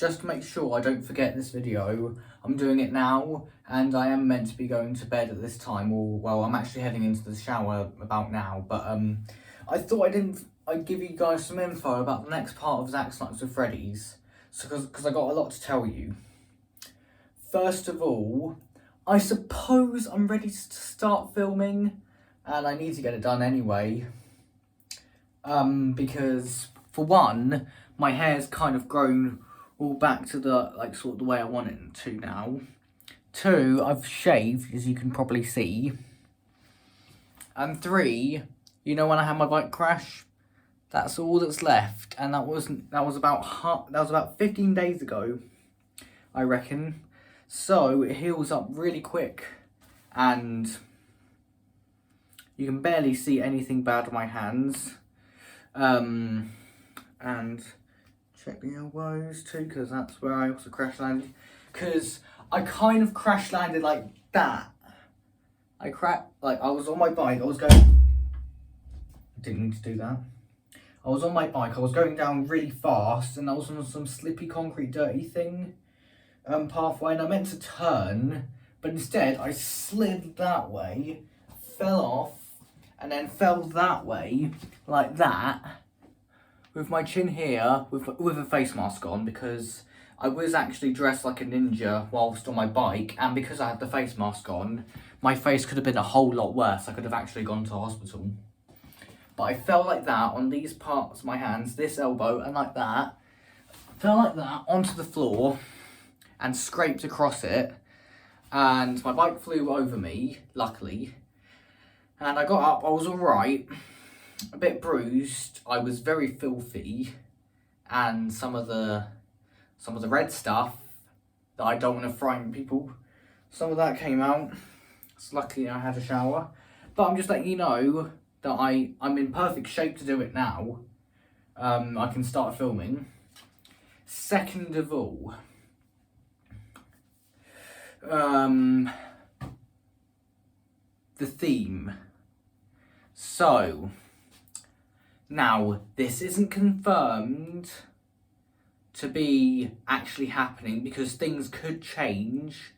just to make sure I don't forget this video, I'm doing it now, and I am meant to be going to bed at this time, or, well, I'm actually heading into the shower about now, but, I thought I'd give you guys some info about the next part of Zach's Nights with Freddy's, so, because I got a lot to tell you. First of all, I suppose I'm ready to start filming, and I need to get it done anyway, because, for one, my hair's kind of grown all back to the, like, sort of the way I want it to now. Two, I've shaved, as you can probably see. And three, you know when I had my bike crash? That's all that's left, and that was about 15 days ago, I reckon. So it heals up really quick, and you can barely see anything bad on my hands. And check the elbows too, because that's where I also crash landed. Because I kind of crash landed like that. I was on my bike, didn't need to do that. I was on my bike, I was going down really fast, and I was on some slippy concrete dirty thing, pathway, and I meant to turn, but instead I slid that way, fell off, and then fell that way, like that, with my chin here, with a face mask on, because I was actually dressed like a ninja whilst on my bike, and because I had the face mask on, my face could have been a whole lot worse. I could have actually gone to hospital. But I fell like that on these parts of my hands, this elbow, and like that. Fell like that onto the floor and scraped across it. And my bike flew over me, luckily. And I got up, I was alright. A bit bruised, I was very filthy. And some of the red stuff that I don't want to frighten people, some of that came out. So luckily I had a shower. But I'm just letting you know that I'm in perfect shape to do it now. I can start filming. Second of all, the theme. So, now this isn't confirmed to be actually happening because things could change,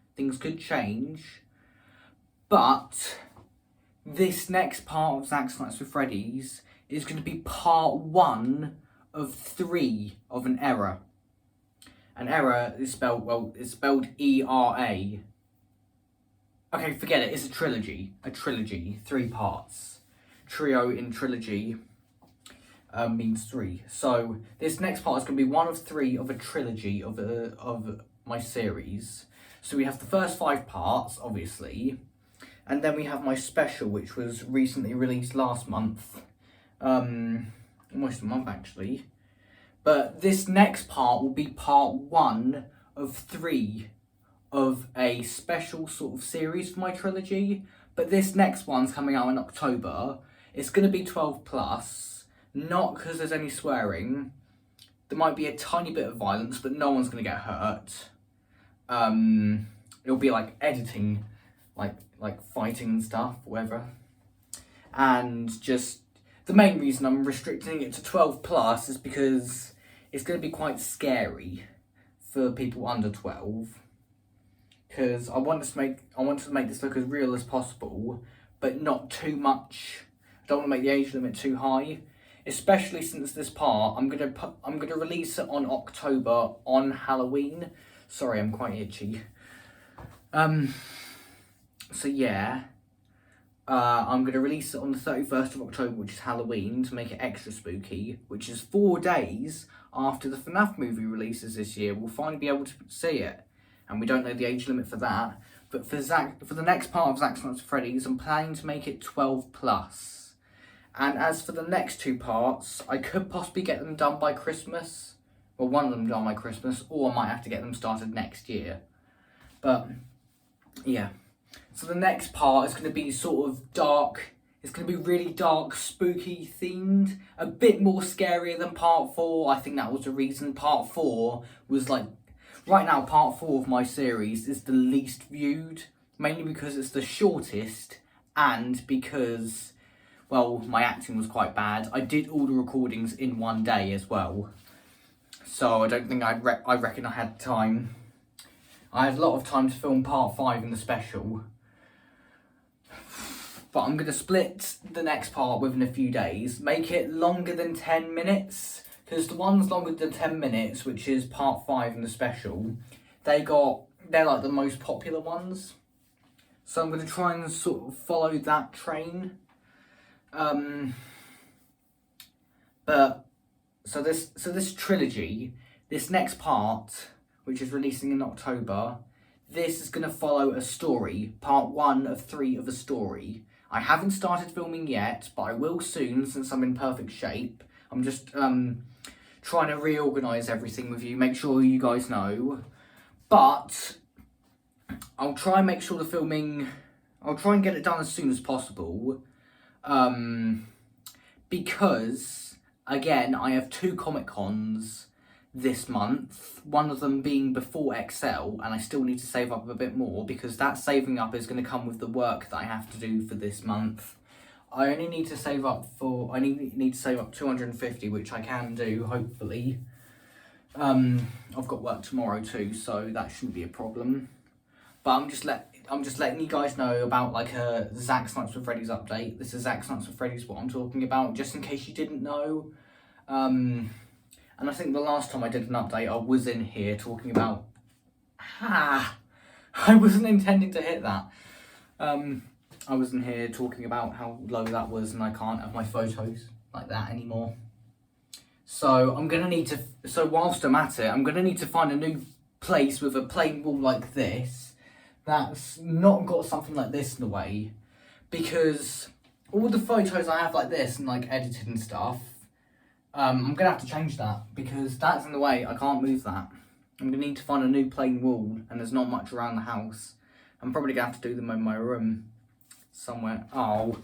but this next part of Zach's Nights with Freddy's is going to be part 1 of 3 of an error. An error is spelled, well, it's spelled E-R-A. Okay, forget it, it's a trilogy, 3 parts. Trio in trilogy means 3. So this next part is going to be 1 of 3 of a trilogy of my series. So we have the first 5 parts, obviously. And then we have my special, which was recently released last month. Almost a month, actually. But this next part will be part 1 of 3 of a special sort of series for my trilogy. But this next one's coming out in October. It's going to be 12 plus. Not because there's any swearing. There might be a tiny bit of violence, but no one's going to get hurt. It'll be like editing, like fighting and stuff, whatever. And just the main reason I'm restricting it to 12 plus is because it's going to be quite scary for people under 12. Because I want to make this look as real as possible, but not too much. I don't want to make the age limit too high, especially since this part I'm gonna release it on October on Halloween. Sorry, I'm quite itchy. So yeah, I'm going to release it on the 31st of October, which is Halloween, to make it extra spooky, which is 4 days after the FNAF movie releases this year. We'll finally be able to see it, and we don't know the age limit for that. But for the next part of Zach's Nights with Freddy's, I'm planning to make it 12 plus. And as for the next 2 parts, I could possibly get them done by Christmas, or one of them done by Christmas, or I might have to get them started next year. But yeah. So the next part is going to be sort of dark. It's going to be really dark, spooky themed. A bit more scarier than part 4. I think that was the reason. Part 4 was like... Right now, part 4 of my series is the least viewed. Mainly because it's the shortest. And because, well, my acting was quite bad. I did all the recordings in one day as well. So I don't think I reckon I had time. I had a lot of time to film part 5 in the special. But I'm going to split the next part within a few days. Make it longer than 10 minutes. Because the ones longer than 10 minutes, which is part 5 in the special, they're like the most popular ones. So I'm going to try and sort of follow that train. So this trilogy, this next part, which is releasing in October, this is going to follow a story, part 1 of 3 of a story. I haven't started filming yet, but I will soon since I'm in perfect shape. I'm just trying to reorganise everything with you, make sure you guys know. But I'll try and make sure the filming, I'll try and get it done as soon as possible. Because, again, I have 2 Comic-Cons this month, one of them being before XL, and I still need to save up a bit more because that saving up is going to come with the work that I have to do for this month. I only need to save up I need to save up 250, which I can do, hopefully. I've got work tomorrow too, so that shouldn't be a problem. But I'm just letting you guys know about like a Zack Snipes with Freddy's update. This is Zack Snipes with Freddy's what I'm talking about, just in case you didn't know. And I think the last time I did an update, I was in here talking about... I wasn't intending to hit that. I was in here talking about how low that was and I can't have my photos like that anymore. So I'm going to need to... So whilst I'm at it, I'm going to need to find a new place with a plain wall like this that's not got something like this in the way. Because all the photos I have like this and like edited and stuff, I'm going to have to change that because that's in the way. I can't move that. I'm going to need to find a new plain wall and there's not much around the house. I'm probably going to have to do them in my room somewhere. Oh,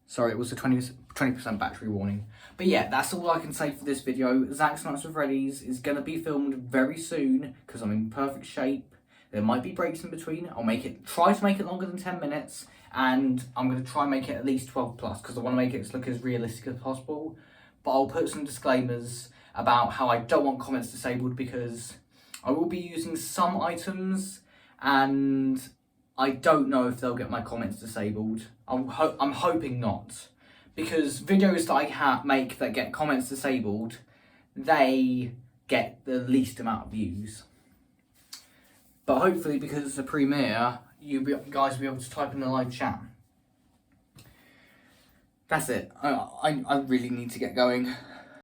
sorry, it was a 20% battery warning. But yeah, that's all I can say for this video. Zack Snipes with Freddy's is going to be filmed very soon because I'm in perfect shape. There might be breaks in between. I'll try to make it longer than 10 minutes and I'm going to try and make it at least 12 plus because I want to make it look as realistic as possible. But I'll put some disclaimers about how I don't want comments disabled because I will be using some items and I don't know if they'll get my comments disabled. I'm hoping not. Because videos that I make that get comments disabled, they get the least amount of views. But hopefully because it's a premiere, you guys will be able to type in the live chat. That's it. I really need to get going.